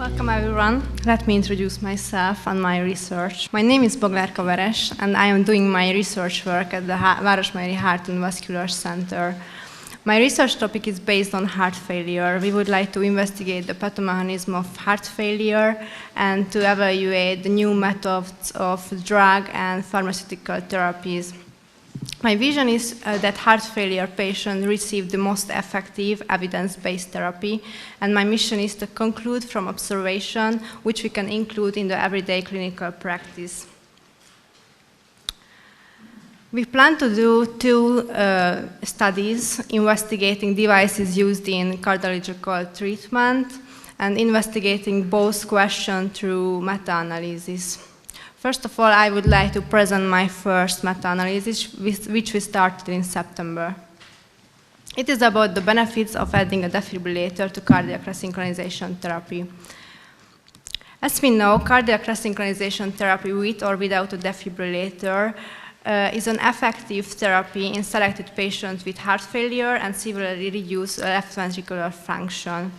Welcome everyone. Let me introduce myself and my research. My name is Boglárka and I am doing my research work at the Városmajori Heart and Vascular Center. My research topic is based on heart failure. We would like to investigate the pathomechanism of heart failure and to evaluate the new methods of drug and pharmaceutical therapies. My vision is that heart failure patients receive the most effective evidence-based therapy, and my mission is to conclude from observation, which we can include in the everyday clinical practice. We plan to do two studies investigating devices used in cardiological treatment and investigating both questions through meta-analysis. First of all, I would like to present my first meta-analysis, which we started in September. It is about the benefits of adding a defibrillator to cardiac resynchronization therapy. As we know, cardiac resynchronization therapy with or without a defibrillator is an effective therapy in selected patients with heart failure and severely reduced left ventricular function.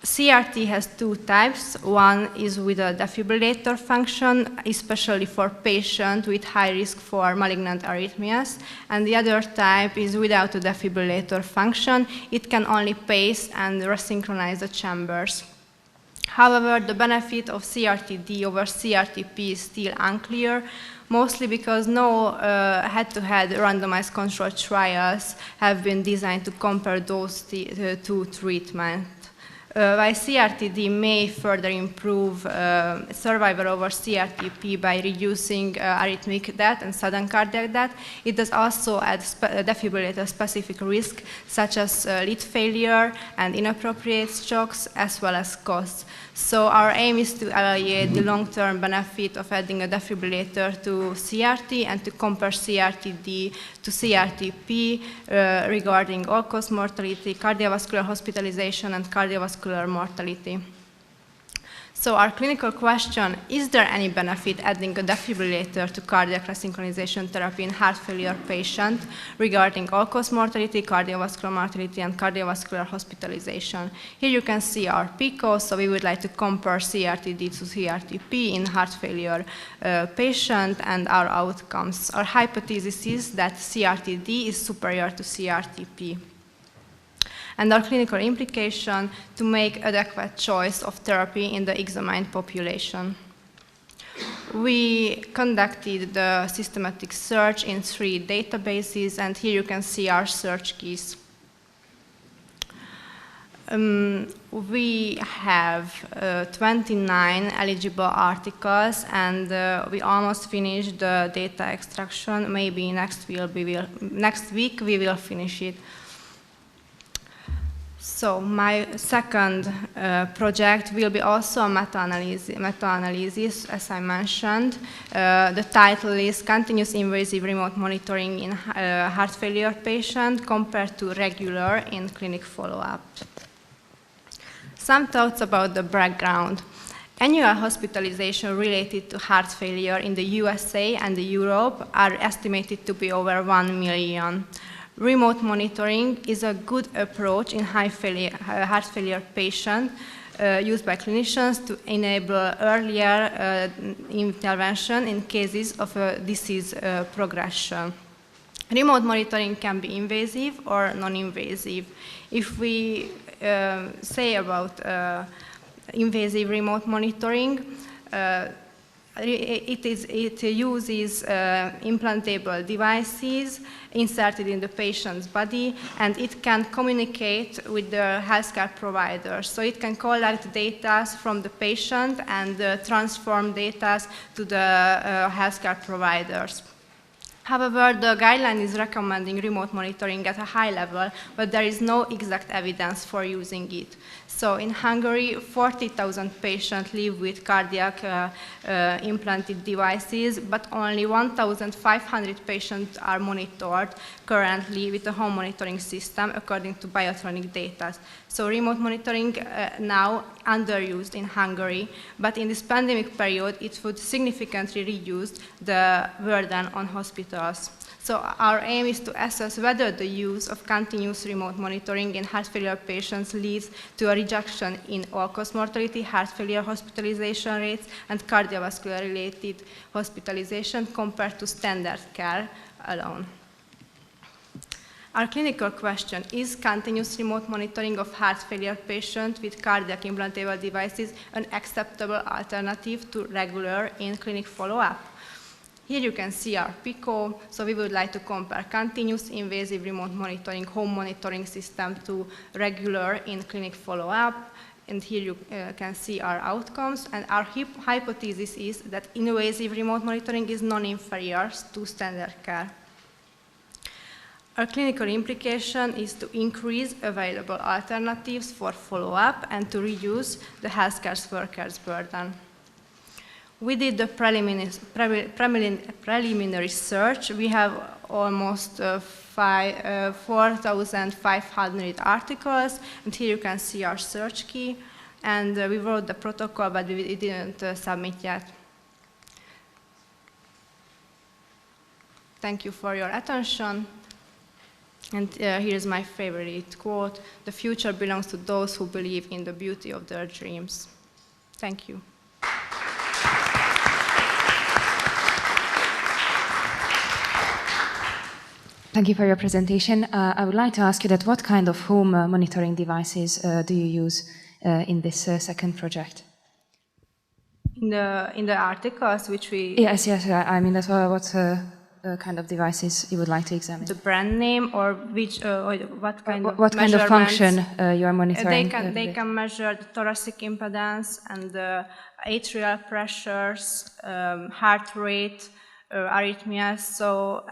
CRT has two types. One is with a defibrillator function, especially for patients with high risk for malignant arrhythmias, and the other type is without a defibrillator function. It can only pace and resynchronize the chambers. However, the benefit of CRT-D over CRT-P is still unclear, mostly because no head-to-head randomized controlled trials have been designed to compare those two treatments. While CRT-D may further improve survival over CRT-P by reducing arrhythmic death and sudden cardiac death, it does also add defibrillator-specific risk, such as lead failure and inappropriate shocks, as well as costs. So our aim is to evaluate the long-term benefit of adding a defibrillator to CRT and to compare CRT-D to CRT-P regarding all-cause mortality, cardiovascular hospitalization, and cardiovascular mortality. So our clinical question, is there any benefit adding a defibrillator to cardiac resynchronization therapy in heart failure patients regarding all-cause mortality, cardiovascular mortality, and cardiovascular hospitalization? Here you can see our PICO, so we would like to compare CRT-D to CRT-P in heart failure patient and our outcomes. Our hypothesis is that CRT-D is superior to CRT-P. And our clinical implication to make adequate choice of therapy in the examined population. We conducted the systematic search in 3 databases, and here you can see our search keys. We have 29 eligible articles, and we almost finished the data extraction. Maybe next week we will finish it. So my second project will be also a meta-analysis, as I mentioned. The title is Continuous Invasive Remote Monitoring in Heart Failure Patient compared to regular in clinic follow-up. Some thoughts about the background. Annual hospitalization related to heart failure in the USA and Europe are estimated to be over 1 million. Remote monitoring is a good approach in heart failure patients used by clinicians to enable earlier intervention in cases of disease progression. Remote monitoring can be invasive or non-invasive. If we say about invasive remote monitoring, it uses implantable devices inserted in the patient's body, and it can communicate with the healthcare provider. So it can collect data from the patient and transform data to the healthcare providers. However, the guideline is recommending remote monitoring at a high level, but there is no exact evidence for using it. So in Hungary, 40,000 patients live with cardiac implanted devices, but only 1,500 patients are monitored currently with a home monitoring system according to biotronic data. So remote monitoring now underused in Hungary, but in this pandemic period, it would significantly reduce the burden on hospitals. So our aim is to assess whether the use of continuous remote monitoring in heart failure patients leads to a reduction in all-cause mortality, heart failure hospitalization rates, and cardiovascular-related hospitalization compared to standard care alone. Our clinical question: is continuous remote monitoring of heart failure patients with cardiac implantable devices an acceptable alternative to regular in-clinic follow-up? Here you can see our PICO. So we would like to compare continuous invasive remote monitoring home monitoring system to regular in-clinic follow-up. And here you can see our outcomes. And our hypothesis is that invasive remote monitoring is non-inferior to standard care. Our clinical implication is to increase available alternatives for follow-up and to reduce the healthcare workers' burden. We did the preliminary search. We have almost 4,500 articles, and here you can see our search key. And we wrote the protocol, but we didn't submit yet. Thank you for your attention. And here's my favorite quote: "The future belongs to those who believe in the beauty of their dreams." Thank you. Thank you for your presentation. I would like to ask you that what kind of home monitoring devices do you use in this second project? In the articles which we... Yes, I mean, that's what kind of devices you would like to examine? The brand name or which, or what kind of what kind of function you are monitoring? They can measure the thoracic impedance and the atrial pressures, heart rate, arrhythmias. So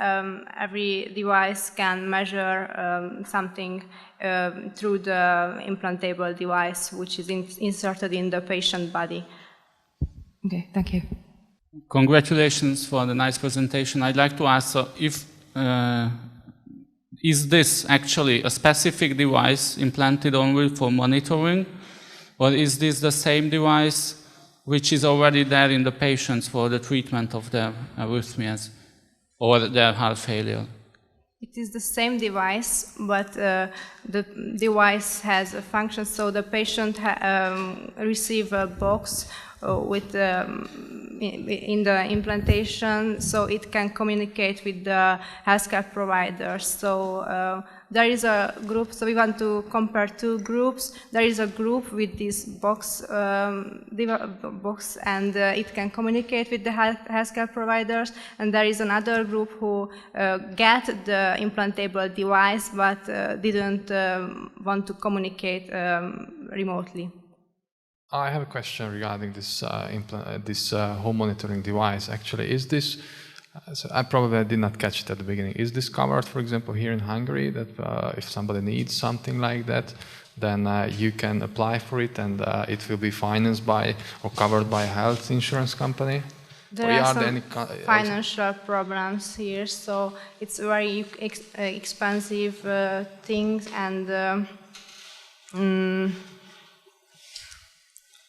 every device can measure something through the implantable device, which is inserted in the patient body. Okay, thank you. Congratulations for the nice presentation. I'd like to ask if is this actually a specific device implanted only for monitoring, or is this the same device which is already there in the patients for the treatment of their arrhythmias or their heart failure? It is the same device, but the device has a function. So the patient receives a box with in the implantation, so it can communicate with the healthcare providers. So there is a group. So we want to compare two groups. There is a group with this box, and it can communicate with the healthcare providers. And there is another group who get the implantable device, but didn't want to communicate remotely. I have a question regarding this home monitoring device. Actually, is this? So I probably did not catch it at the beginning. Is this covered, for example, here in Hungary? That if somebody needs something like that, then you can apply for it, and it will be financed by or covered by a health insurance company. There are some financial problems here, so it's very expensive things, and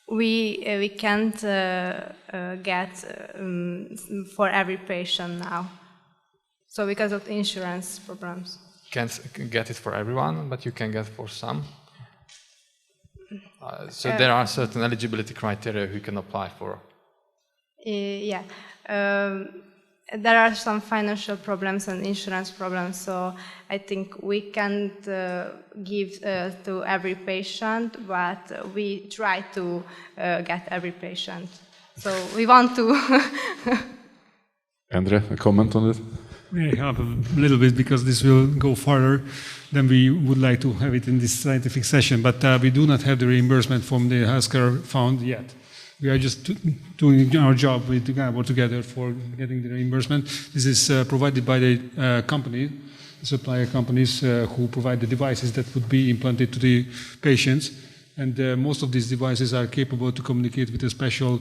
we can't get for every patient now. So because of insurance problems. Can't get it for everyone, but you can get for some. So there are certain eligibility criteria who can apply for. Yeah. There are some financial problems and insurance problems, so I think we can't give to every patient, but we try to get every patient. So we want to. Andre, a comment on it? We have a little bit, because this will go further than we would like to have it in this scientific session, but we do not have the reimbursement from the healthcare fund yet. We are just doing our job with Gabor together for getting the reimbursement. This is provided by the company, the supplier companies who provide the devices that would be implanted to the patients. And most of these devices are capable to communicate with a special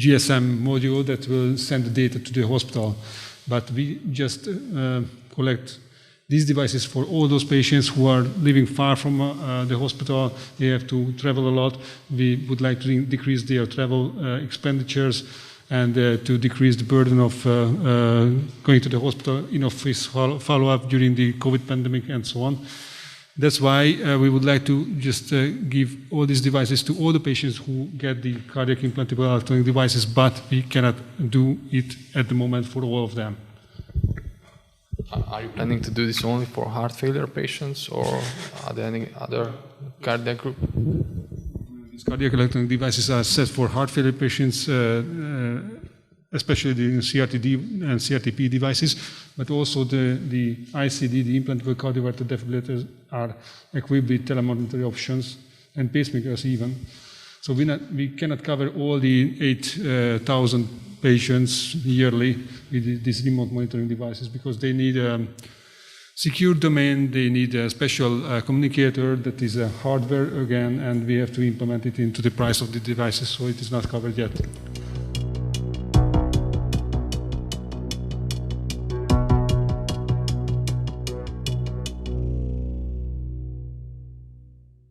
GSM module that will send the data to the hospital. But we just collect these devices for all those patients who are living far from the hospital. They have to travel a lot. We would like to decrease their travel expenditures and to decrease the burden of going to the hospital, in-office follow-up during the COVID pandemic and so on. That's why we would like to just give all these devices to all the patients who get the cardiac implantable electronic devices, but we cannot do it at the moment for all of them. Are you planning to do this only for heart failure patients, or are there any other cardiac group? These cardiac electronic devices are set for heart failure patients, especially the CRTD and CRTP devices, but also the ICD, the implantable cardioverter defibrillators, are equipped with telemonitoring options and pacemakers even. So we cannot cover all the 8,000 patients yearly with these remote monitoring devices, because they need a secure domain, they need a special communicator that is a hardware again, and we have to implement it into the price of the devices, so it is not covered yet.